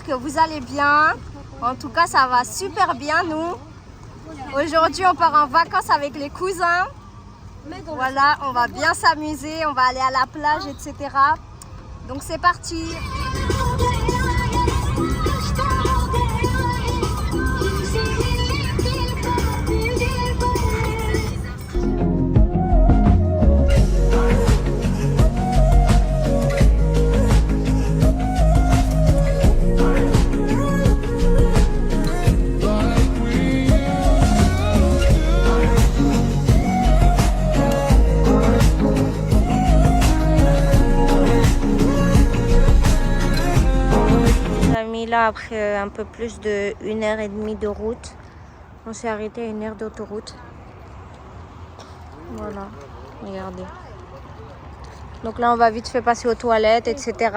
que vous allez bien. En tout cas, ça va super bien, nous. Aujourd'hui, on part en vacances avec les cousins. Voilà, on va bien s'amuser, on va aller à la plage, etc. Donc, c'est parti. Là, après un peu plus de 1h30 de route, on s'est arrêté à 1 heure d'autoroute. Voilà, regardez. Donc là, on va vite fait passer aux toilettes, etc.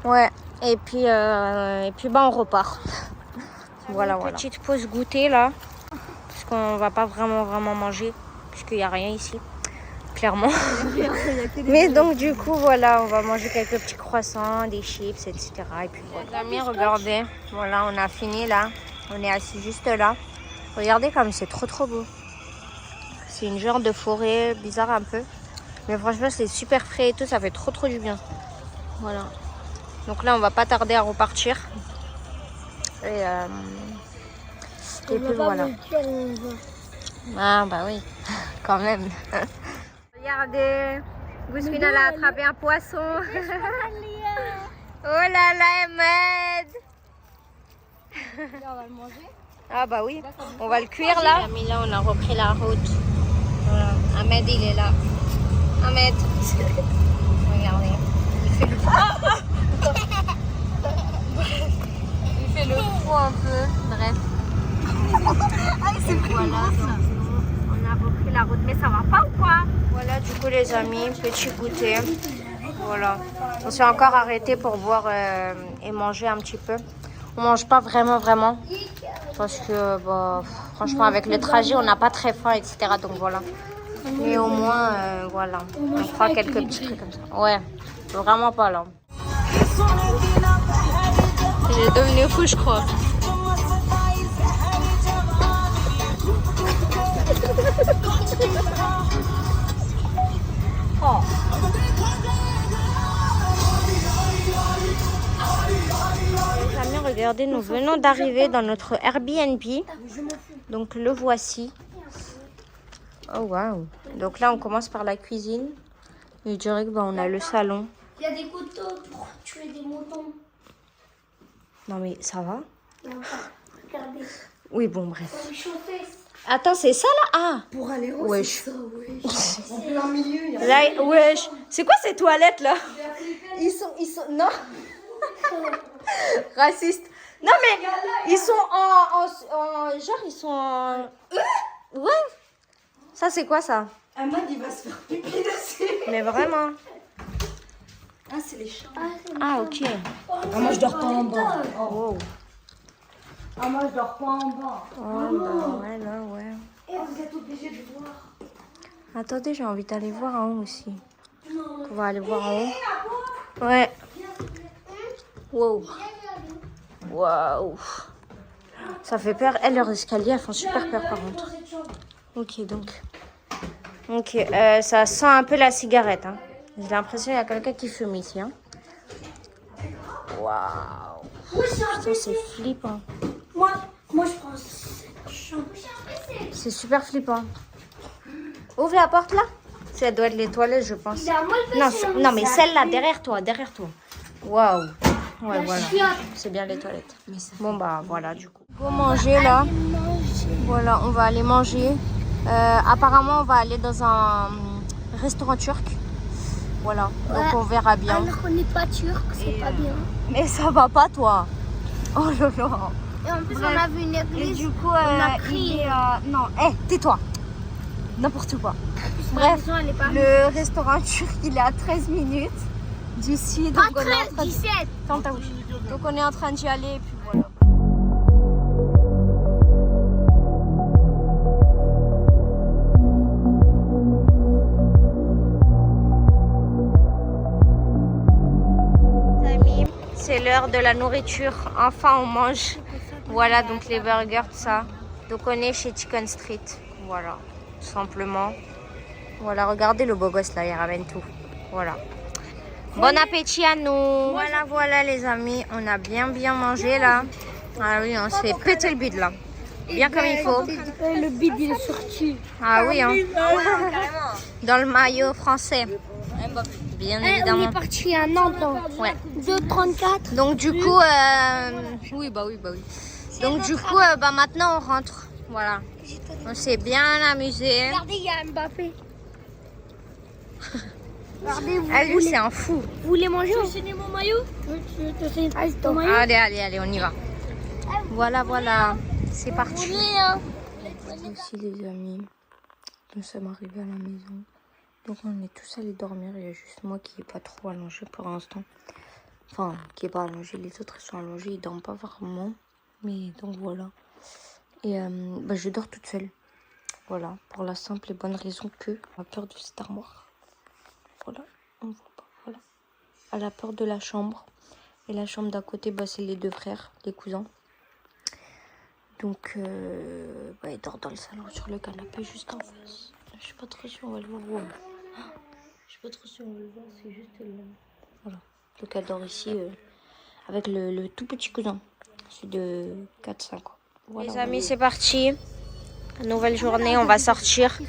Ouais, et puis bah, on repart. Voilà. Petite pause goûter là, parce qu'on va pas vraiment manger, puisqu'il n'y a rien ici. Clairement. Mais donc du coup voilà, on va manger quelques petits croissants, des chips, etc. Et puis voilà. Les amis, regardez, voilà, on a fini là. On est assis juste là. Regardez comme c'est trop beau. C'est une genre de forêt bizarre un peu. Mais franchement c'est super frais et tout, ça fait trop du bien. Voilà. Donc là on va pas tarder à repartir. Et puis voilà. Ah bah oui, quand même. Regardez, Gousmine elle a attrapé un poisson. Oh là là, Ahmed. On va le manger. Ah bah oui, on va le cuire là. Là on a repris la route. Voilà. Ahmed il est là. Ahmed. Regardez, il fait le fou. Il fait le fou un peu, bref. Voilà, on a repris la route, mais ça va pas ou quoi? Voilà, du coup les amis, petit goûter. Voilà, on s'est encore arrêté pour boire et manger un petit peu. On mange pas vraiment parce que bah, franchement avec le trajet on n'a pas très faim, etc. Donc voilà. Mais au moins voilà, on fera quelques petits trucs comme ça. Ouais, vraiment pas là. J'ai devenu fou je crois. Oh. Les amis, regardez, nous venons d'arriver dans notre Airbnb. Donc le voici. Oh waouh. Donc là on commence par la cuisine. Et je dirais que on a le salon. Il y a des couteaux pour tuer des moutons. Non mais ça va? Non, regardez. Oui bon bref. Pour chauffer. Attends, c'est ça là? Ah! Pour aller au Wesh. En plein milieu, il y a... Là, wesh. C'est quoi ces toilettes là? Ils sont. Non! Raciste. Non mais ils sont genre ils sont en... Ouais. Ça c'est quoi ça? Ahmad il va se faire pipi dessus. Mais vraiment. Ah c'est les chats. Ah ok. Ah moi je dors pas en bas. Wow. Ah moi je dors pas en bas. Oh bah ouais là ouais. Et vous êtes obligés de voir. Attendez, j'ai envie d'aller voir en haut aussi. On va aller voir en haut. Ouais. Wow. Waouh. Ça fait peur. Elles, leurs escaliers, elles font super peur par contre. Ok, donc. Ok, ça sent un peu la cigarette. Hein. J'ai l'impression qu'il y a quelqu'un qui fume ici. Hein. Waouh. Putain, c'est flippant. Moi je prends cette chambre. C'est super flippant. Ouvre la porte là. Ça doit être les toilettes, je pense. Non, mais celle-là, derrière toi. Waouh. Ouais, voilà. C'est bien les toilettes. Bon, bah voilà, du coup. Go manger là. Voilà, on va aller manger. Apparemment, on va aller dans un restaurant turc. Voilà, donc on verra bien. Alors qu'on n'est pas turc, c'est pas bien. Mais ça va pas, toi. Oh là là. Et en plus, Bref. on a vu une Et église. du coup, on a pris. il est, non, tais-toi. N'importe quoi. Bref, Bref, le restaurant turc, il est à 13 minutes d'ici. Donc Pas on est en 13, train de... 17. Donc on est en train d'y aller et puis voilà. C'est l'heure l'heure de la nourriture. Enfin, on mange. Voilà, donc les burgers, tout ça. Donc on est chez Chicken Street. Voilà, tout simplement. Voilà, regardez le beau gosse là, il ramène tout. Voilà. Bon appétit à nous. Voilà, voilà les amis, on a bien mangé là. Ah oui, on s'est pété le bide là. Bien comme il faut. Le bide il est sorti. Ah oui, hein. Dans le maillot français. Bien On évidemment. est parti à Nantes. Ouais. 2,34. Donc du coup, oui. Donc du coup, maintenant on rentre. Voilà. On s'est bien amusé. Regardez, il y a Mbappé. Regardez, Ah lui, c'est un fou. vous voulez manger? Tu veux signer mon maillot? Je te signe ton maillot. Allez, on y va. Voilà. C'est parti. Aussi les amis, nous sommes arrivés à la maison. Donc on est tous allés dormir. Il y a juste moi qui n'est pas trop allongé pour l'instant. Enfin, qui n'est pas allongé. Les autres ils sont allongés, ils dorment pas vraiment. Mais donc voilà. Et je dors toute seule. Voilà, pour la simple et bonne raison que j'ai peur de cette armoire. Voilà, on voit pas. Voilà. Elle a peur de la chambre. Et la chambre d'à côté, c'est les deux frères, les cousins. Donc, il dort dans le salon sur le canapé juste en face. Je suis pas trop sûre, on va le voir. Ouais. Je suis pas trop sûre, on va le voir, c'est juste là. Voilà. Donc, elle dort ici avec le tout petit cousin. Celui de 4-5 ans. Voilà, les amis, c'est parti. Nouvelle journée, on va sortir.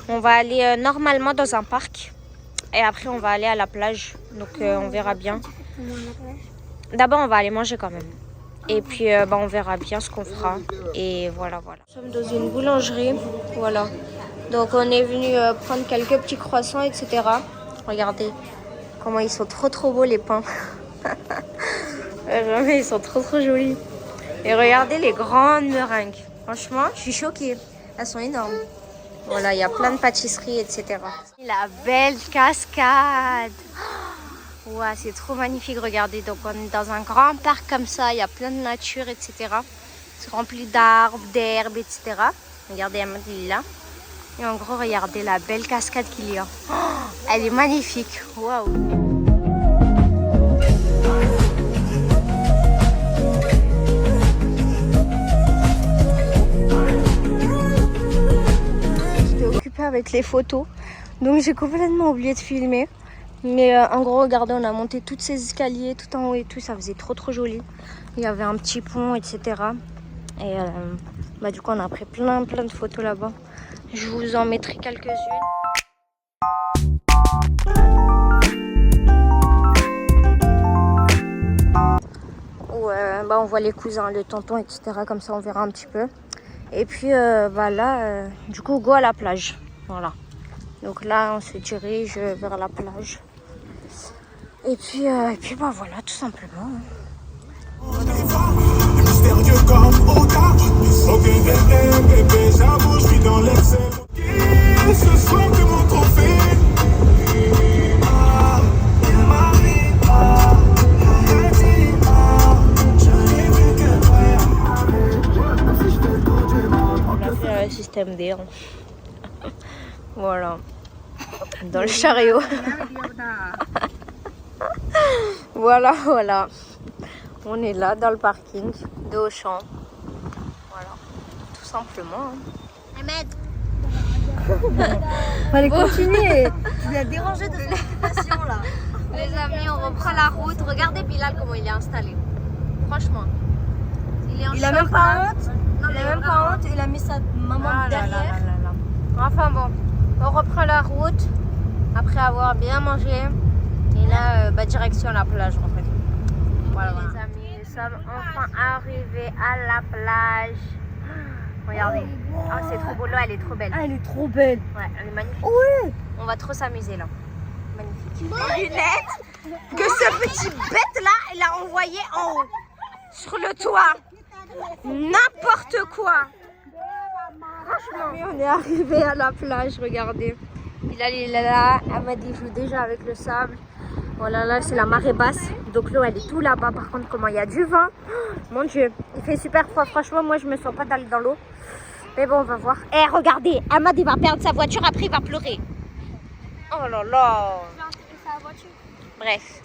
On va aller normalement dans un parc. Et après, on va aller à la plage. Donc, on verra bien. D'abord, on va aller manger quand même. Et puis, on verra bien ce qu'on fera. Et voilà. Nous sommes dans une boulangerie. Voilà. Donc, on est venu prendre quelques petits croissants, etc. Regardez comment ils sont trop beaux, les pains. Ils sont trop jolis. Et regardez les grandes meringues. Franchement, je suis choquée. Elles sont énormes. Voilà, il y a plein de pâtisseries, etc. La belle cascade. Ouais, c'est trop magnifique, regardez. Donc on est dans un grand parc comme ça, il y a plein de nature, etc. C'est rempli d'arbres, d'herbes, etc. Regardez, il est là. Et en gros, regardez la belle cascade qu'il y a. Oh, elle est magnifique. Waouh. J'étais occupée avec les photos, donc j'ai complètement oublié de filmer. Mais en gros, regardez, on a monté tous ces escaliers tout en haut et tout, ça faisait trop joli. Il y avait un petit pont, etc. Et du coup, on a pris plein de photos là-bas. Je vous en mettrai quelques-unes. Où on voit les cousins, le tonton, etc. Comme ça, on verra un petit peu. Et puis là, du coup, go à la plage. Voilà. Donc là, on se dirige vers la plage. Et puis voilà, tout simplement. Mystérieux comme Oda. Ok, bébé, j'avoue, je suis dans l'excès. Ce soir, t'es mon trophée. Il m'arrive pas. On a fait un système D. Voilà. Dans le chariot. Voilà. On est là dans le parking de Auchan. Voilà. Tout simplement. Ahmed. Fallait continuer. Tu l'as dérangé de son occupation là. Les amis, on reprend la route. Regardez Bilal comment il est installé. Franchement. Il a même pas honte. Il a mis sa maman derrière. Enfin bon, on reprend la route après avoir bien mangé. Et là, direction la plage en fait. Voilà. Les amis, nous sommes enfin arrivés à la plage. Regardez. Ah, c'est trop beau. L'eau, elle est trop belle. Ah, elle est trop belle. Ouais, elle est magnifique. Ouais. On va trop s'amuser là. Magnifique. Les lunettes que ce petit bête là, elle a envoyé en haut. Sur le toit. N'importe quoi. Franchement. On est arrivé à la plage, regardez. Il est là. Ahmed il joue déjà avec le sable. Voilà, là c'est la marée basse. Donc l'eau elle est tout là-bas. Par contre, comment il y a du vent. Mon Dieu, il fait super froid. Franchement, moi je me sens pas d'aller dans l'eau. Mais bon, on va voir. Eh, regardez, Ahmed il va perdre sa voiture. Après, il va pleurer. Oh là là. Bref.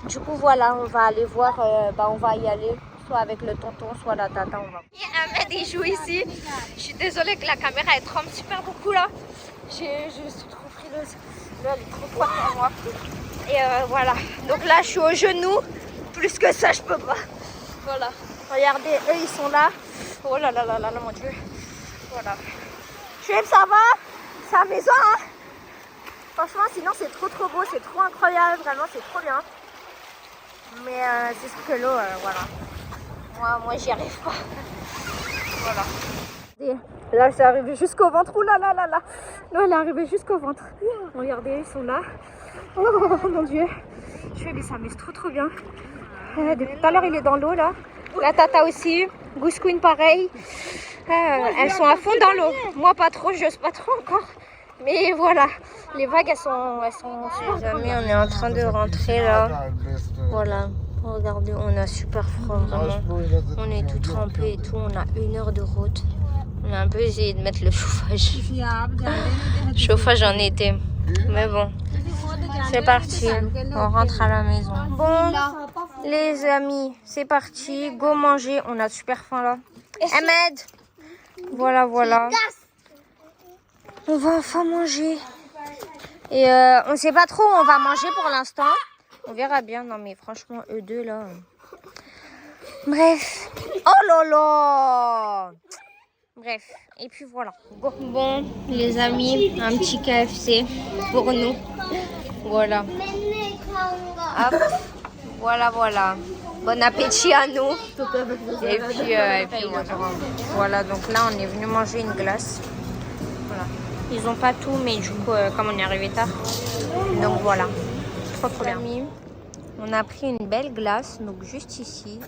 Du coup, voilà, on va aller voir, on va y aller, soit avec le tonton, soit la tata, on va. Ahmed, il joue ici. Je suis désolée que la caméra, elle tremble super beaucoup là. Je suis trop frileuse. Là, elle est trop froide pour moi. Et voilà, donc là, je suis au genou. Plus que ça, je peux pas. Voilà, regardez, eux, ils sont là. Oh là là là là, mon Dieu. Voilà. Chouette, ça va? C'est la maison, hein? Franchement, sinon, c'est trop beau, c'est trop incroyable. Vraiment, c'est trop bien. Mais c'est sûr que l'eau, voilà. Moi, j'y arrive pas. Voilà. Et là, c'est arrivé jusqu'au ventre. Ouh là là là là. L'eau, elle est arrivée jusqu'au ventre. Regardez, ils sont là. Oh mon Dieu. Je vais s'amuse trop bien. Depuis tout à l'heure, il est dans l'eau là. La tata aussi. Goose Queen pareil. Elles sont à fond dans l'eau. Moi, pas trop, j'ose pas trop encore. Mais voilà, les vagues, elles sont super. Les amis, on est en train de rentrer là. Voilà, regardez, on a super froid vraiment. On est tout trempé et tout. On a 1 heure de route. On a un peu essayé de mettre le chauffage. Chauffage en été. Mais bon, c'est parti. On rentre à la maison. Bon, les amis, c'est parti. Go manger. On a super faim là. Ahmed, voilà. On va enfin manger. Et on sait pas trop où on va manger pour l'instant. On verra bien. Non mais franchement, eux deux là. Bref. Oh là là. Bref. Et puis voilà. Go. Bon, les amis, un petit KFC pour nous. Voilà. Hop. Voilà. Bon appétit à nous. Et puis voilà. Donc là, on est venu manger une glace. Voilà. Ils ont pas tout, mais du coup, comme on est arrivé tard, donc voilà, trop bien. On a pris une belle glace, donc juste ici,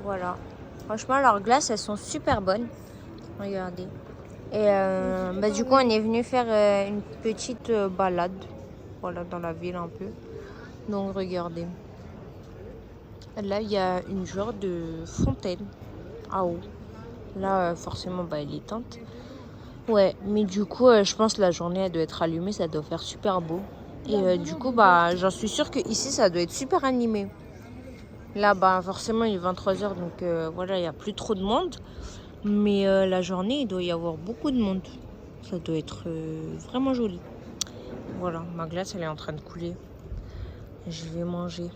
voilà. Franchement, leurs glaces, elles sont super bonnes. Regardez. Et du coup, on est venu faire une petite balade, voilà, dans la ville un peu. Donc regardez. Là, il y a une genre de fontaine à eau. Là, forcément, elle est éteinte. Ouais, mais du coup, je pense que la journée, elle doit être allumée, ça doit faire super beau. Et du coup, j'en suis sûre qu'ici, ça doit être super animé. Là, forcément, il est 23h, donc voilà, il n'y a plus trop de monde. Mais la journée, il doit y avoir beaucoup de monde. Ça doit être vraiment joli. Voilà, ma glace, elle est en train de couler. Je vais manger.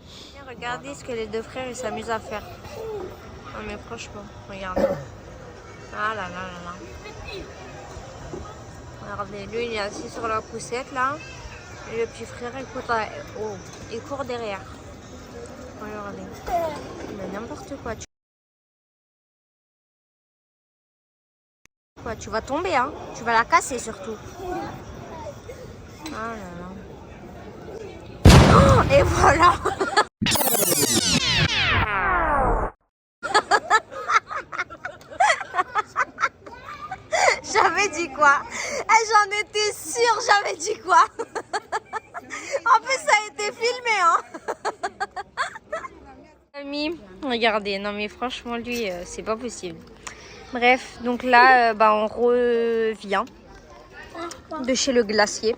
Regardez ce que les deux frères, ils s'amusent à faire. Non, mais franchement, regardez. Ah là là là là. Regardez, lui il est assis sur la poussette là. Et le petit frère il court derrière. Regardez. Mais n'importe quoi. Tu vas tomber, hein. Tu vas la casser surtout. Ah là là. Oh, et voilà. J'avais dit quoi? J'en étais sûre, j'avais dit quoi? En plus, ça a été filmé, hein? Ami, regardez, non mais franchement, lui, c'est pas possible. Bref, donc là, on revient de chez le glacier.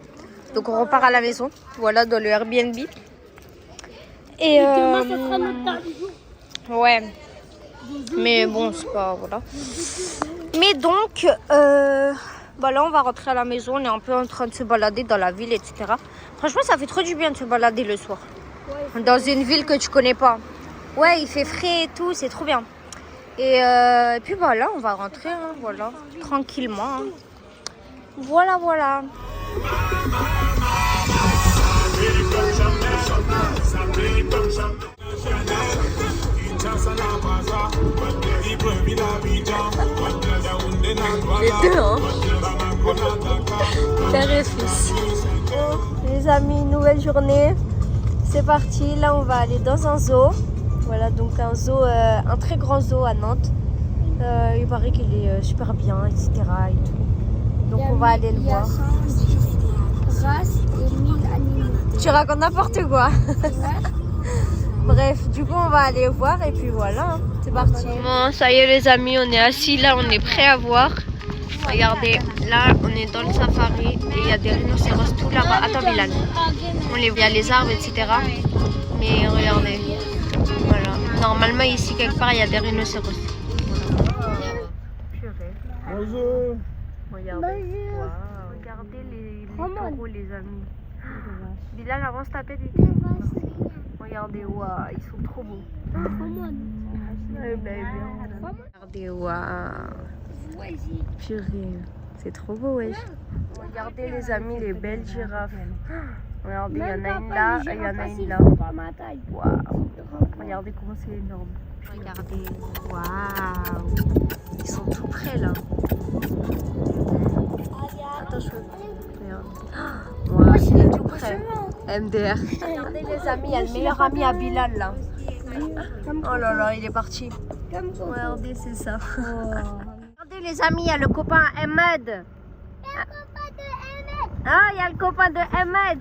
Donc on repart à la maison, voilà, dans le Airbnb. Et demain, ça sera notre dernier jour. Ouais. Mais bon, c'est pas... Voilà. Mais donc, là, on va rentrer à la maison. On est un peu en train de se balader dans la ville, etc. Franchement, ça fait trop du bien de se balader le soir. Ouais, dans une ville que tu connais pas. Ouais, il fait frais et tout, c'est trop bien. Et puis voilà, on va rentrer, hein, voilà, tranquillement. Hein. Voilà. Les deux, hein. Père et fils. Bon, les amis, nouvelle journée. C'est parti. Là, on va aller dans un zoo. Voilà, donc un zoo, un très grand zoo à Nantes. Il paraît qu'il est super bien, etc. Et tout. Donc on va aller le voir. Races et 1000 animaux. Tu racontes n'importe quoi. Bref, du coup on va aller voir et puis voilà, hein. C'est parti. Bon, ça y est les amis, on est assis là, on est prêt à voir. Regardez, là on est dans le safari et il y a des rhinocéros tout là-bas. Attends Bilal, il y a les arbres, etc. Mais regardez. Voilà. Normalement, ici, quelque part, il y a des rhinocéros. Purée. Bonjour. Regardez. Wow. Regardez les taureaux, les amis. Bilal, avance ta tête ici. Regardez, waouh, ils sont trop beaux. Regardez, waouh. Purée, c'est trop beau, wesh. Regardez les amis, les belles girafes. Regardez, il y en a une là et il y en a une là. Waouh. Regardez comment c'est énorme. Regardez, waouh. Ils sont tout près là. Attends, je veux. Waouh, il est tout près. MDR. Regardez les amis, il y a le meilleur ami à Bilal là. Oh là là, il est parti. Regardez, c'est ça. Regardez les amis, il y a le copain Ahmed. Ah, il y a le copain de Ahmed.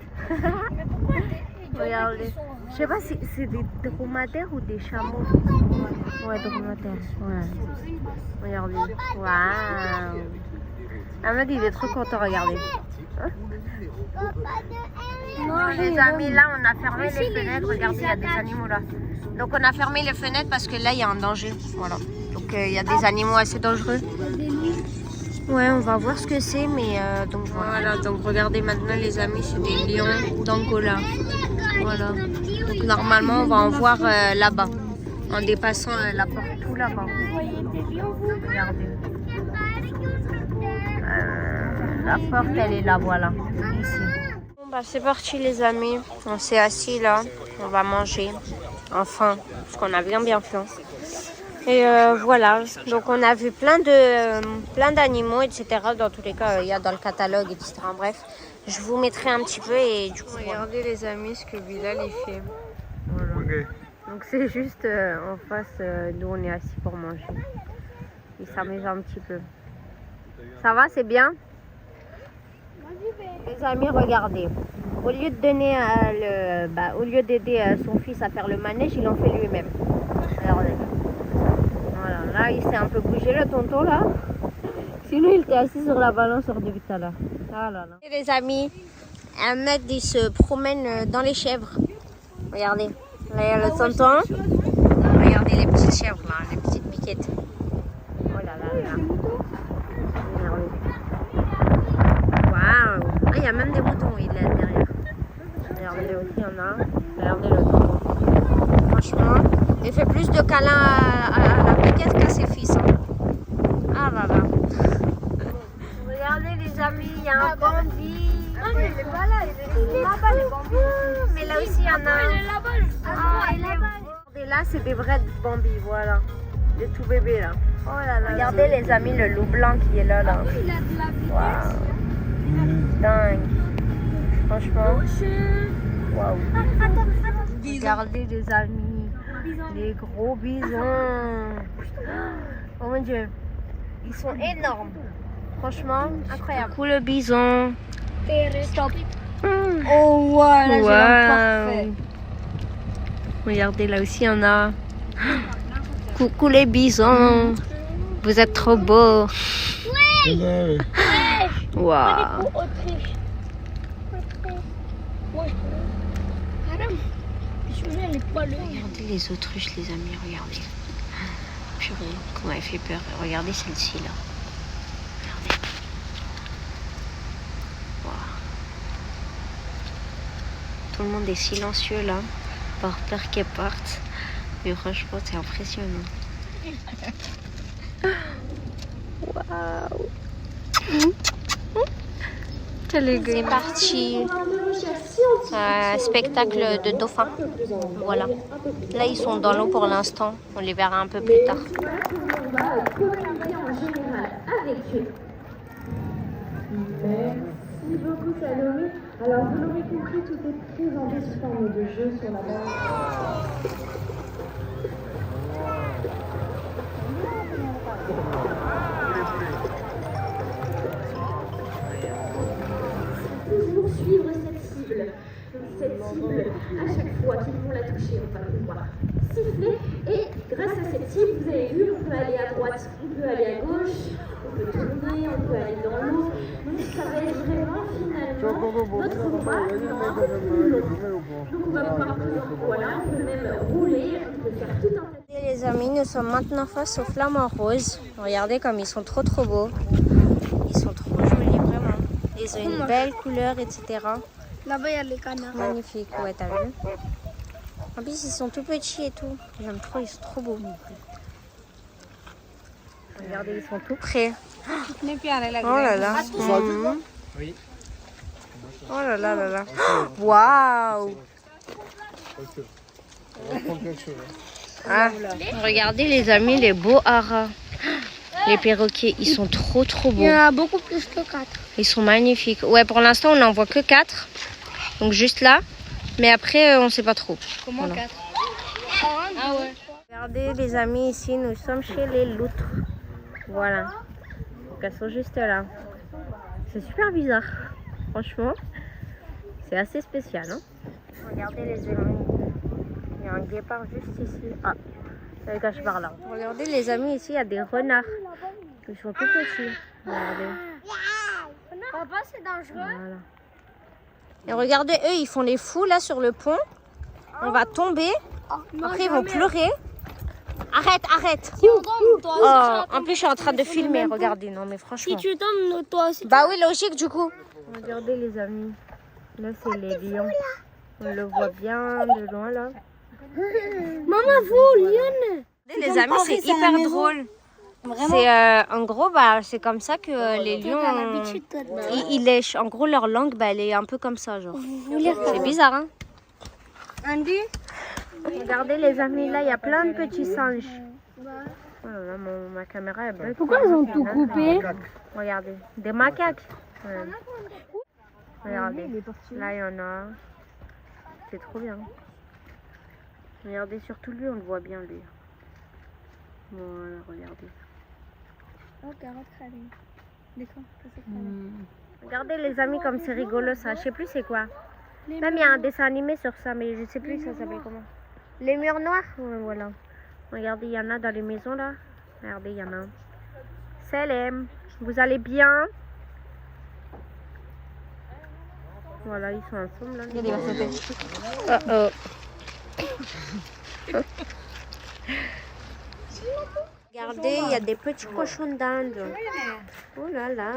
Regardez. Je sais pas si c'est des dromadaires ou des chameaux. Ouais, dromadaires. Ouais. Regardez. Waouh. Ahmed, il est trop content, regardez. Les amis, là, on a fermé les fenêtres. Regardez, il y a des animaux là. Donc, on a fermé les fenêtres parce que là, il y a un danger. Voilà. Donc, il y a des animaux assez dangereux. Ouais, on va voir ce que c'est, mais donc voilà. Donc, regardez maintenant, les amis, c'est des lions d'Angola. Voilà. Donc, normalement, on va en voir là-bas, en dépassant la porte tout là-bas. Regardez. La porte, elle est là, voilà. Ici. Bon, bah, c'est parti, les amis. On s'est assis là. On va manger. Enfin, parce qu'on a bien faim. Et voilà. Donc, on a vu plein d'animaux, etc. Dans tous les cas, il y a dans le catalogue, etc. Bref, je vous mettrai un petit peu et du coup, regardez les amis ce que Bilal il fait. Voilà. Okay. Donc, c'est juste en face d'où on est assis pour manger. Il s'amuse un petit peu. Ça va, c'est bien? Les amis, regardez. Au lieu de donner au lieu d'aider son fils à faire le manège, il en fait lui-même. Regardez. Voilà, là il s'est un peu bougé le tonton là. Sinon il était assis sur la balançoire depuis tout à l'heure. Ah là là. Et les amis, Ahmed il se promène dans les chèvres. Regardez. Là il y a le tonton. Regardez les petites chèvres là, les petites piquettes. Oh là là là. Waouh! Ah, il y a même des moutons, il est derrière. Regardez aussi, il y en a. Regardez le tonton. Franchement, il fait plus de câlins à la piquette qu'à ses fils. Hein. Ah là là. Regardez les amis, il y a un Bambi. Ah, mais il est pas là, il est là-bas les Bambis. Mais là aussi, il y en a un. Ah, il est là-bas. Et là, c'est des vrais Bambis, voilà. Des tout bébés là. Oh là là. Regardez les amis, le loup blanc qui est là. Waouh. Dingue. Franchement. Waouh. Regardez les amis. Les gros bisons. Oh mon dieu. Ils sont énormes. Franchement, incroyable. Coucou le bison. Stop. Oh ouais, là j'ai un parfait. Regardez, là aussi, il y en a. Coucou les bisons. Vous êtes trop beaux. Ouais. Waouh. Regardez les autruches, les amis, regardez. Purée, comment elle fait peur. Regardez celle-ci là. Regardez. Waouh. Tout le monde est silencieux là, par peur qu'elle parte. Mais franchement, c'est impressionnant. Waouh. C'est parti. Spectacle de dauphins. Voilà. Là, ils sont dans l'eau pour l'instant. On les verra un peu plus tard. Merci beaucoup Salomé. Alors vous l'aurez compris, tout est présenté sous forme de jeu sur la base. Toujours suivre cette cible. Cette cible, à chaque fois qu'ils vont la toucher, on va pouvoir siffler. Et grâce à cette cible, vous avez vu, on peut aller à droite, on peut aller à gauche, on peut tourner, on peut aller dans l'eau. Donc ça va être vraiment finalement notre combat, mais en un peu plus long. Donc on va pouvoir, voilà, on peut même rouler, on peut faire tout un tas de... Et les amis, nous sommes maintenant face aux flamants roses. Regardez comme ils sont trop beaux. Ils sont trop jolis, vraiment. Ils ont une belle couleur, etc. Là-bas, il y a les canards. Magnifique, ouais, t'as vu? En plus, ils sont tout petits et tout. J'aime trop, ils sont trop beaux. Regardez, ils sont tout près. Oh là là. Oui. Oh là là là là. Waouh. Ah, regardez les amis, les beaux haras. Les perroquets, ils sont trop Il y en beaux. a beaucoup plus que 4. Ils sont magnifiques. Ouais, pour l'instant, on n'en voit que 4. Donc juste là. Mais après, on sait pas trop. Comment Voilà. 4? Ah ouais. Regardez les amis, ici, nous sommes chez les loutres. Voilà. Donc, elles sont juste là. C'est super bizarre. Franchement, c'est assez spécial. Hein. Regardez les amis. Il y a un guépard juste ici. Ah, ça le cache par là. Regardez les amis, ici, il y a des renards. Ils sont tout petits. Regardez. Papa, c'est dangereux. Voilà. Et regardez, eux, ils font les fous là sur le pont. On va tomber. Après, ils vont pleurer. Arrête, arrête. Si on tombe, toi aussi, Oh, en plus, je suis en train de filmer. Regardez, non mais Si franchement. tu tombes, toi aussi. Bah oui, logique du coup. Regardez les amis. Là, c'est les lions. On le voit bien de loin là. Maman, vous, Lionne. Les amis, c'est hyper drôle. C'est en gros, bah, c'est comme ça que les lions, ils lèchent. En gros, leur langue, bah, elle est un peu comme ça, genre. C'est bizarre, hein? Andy? Regardez les amis, là, il y a plein de petits singes. Oh là là, ma caméra est belle. Pourquoi ils ont tout coupé? Regardez, des macaques. Ouais. Regardez, là, il y en a. C'est trop bien. Regardez, surtout lui, on le voit bien, lui. Voilà, regardez. Oh, carotte crâne. Regardez les amis comme c'est rigolo ça. Je sais plus c'est quoi. Même il y a un dessin animé sur ça, mais je sais plus ça s'appelle comment. Les murs noirs. Ouais, voilà. Regardez, il y en a dans les maisons là. Regardez, il y en a un. Salam. Vous allez bien? Voilà, ils sont ensemble là. Il va sauter. Regardez, il y a des petits cochons d'Inde. Oh là là.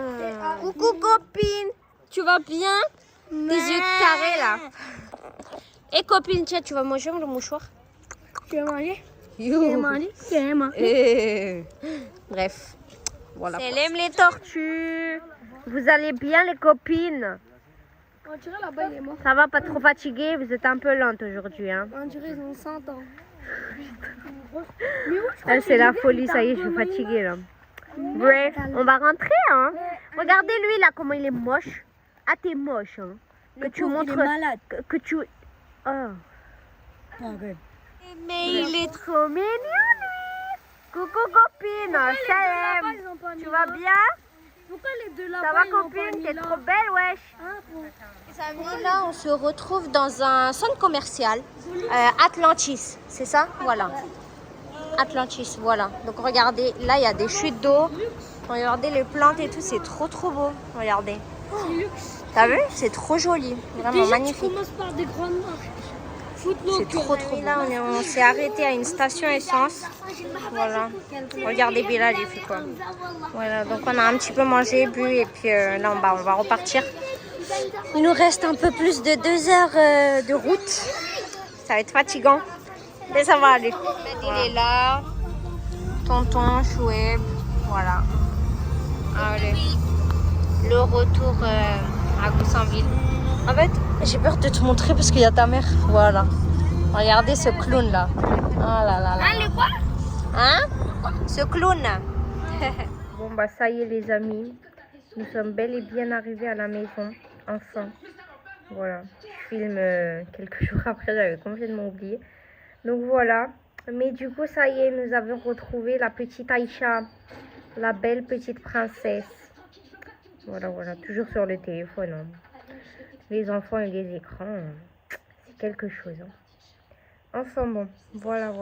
Coucou copine. Tu vas bien? Tes yeux carrés là. Et copine, tiens, tu vas manger le mouchoir? Tu veux manger? Tu veux manger? Tu veux manger? Bref. Voilà. Salam les tortues. Vous allez bien les copines? On dirait là-bas, il est mort. Ça va, pas trop fatigué? Vous êtes un peu lente aujourd'hui, hein? On dirait qu'ils ont 100 ans. Ah, c'est la folie, ça y est, je suis fatiguée là. Bref, on va rentrer, hein? Regardez lui là, comment il est moche. Ah, t'es moche, hein? Que tu montres. Que tu. Oh. Mais il est trop mignon, lui. Coucou copine, salam. Tu vas bien? Pourquoi les deux Ça là-bas, va ils ont copine? pas T'es mis trop là? belle, wesh. Ah, Les amis, là, on se retrouve dans un centre commercial, Atlantis, c'est ça? Voilà. Atlantis, voilà. Donc regardez, là, il y a des chutes d'eau. Regardez les plantes et tout, c'est trop beau. Regardez. T'as vu? C'est trop joli, vraiment déjà, magnifique. tu commences par des grandes marques. C'est trop beau. Là, on s'est arrêté à une station essence. Voilà. Regardez Bilal, il fait quoi? Voilà, donc on a un petit peu mangé, bu, et puis là, on va repartir. Il nous reste un peu plus de 2 heures de route. Ça va être fatigant, mais ça va aller. Voilà. Il est là. Tonton, Choueb. Voilà. Allez. Le retour à Goussainville. En fait, j'ai peur de te montrer parce qu'il y a ta mère. Voilà. Regardez ce clown là. Oh là là là. Allez, quoi? Hein? Ce clown. Bon bah ça y est les amis. Nous sommes bel et bien arrivés à la maison. Enfin. Voilà. Je filme quelques jours après, j'avais complètement oublié. Donc voilà. Mais du coup ça y est, nous avons retrouvé la petite Aïcha. La belle petite princesse. Voilà, voilà. Toujours sur le téléphone. Hein. Les enfants et les écrans, c'est quelque chose. Hein. Enfin bon, voilà.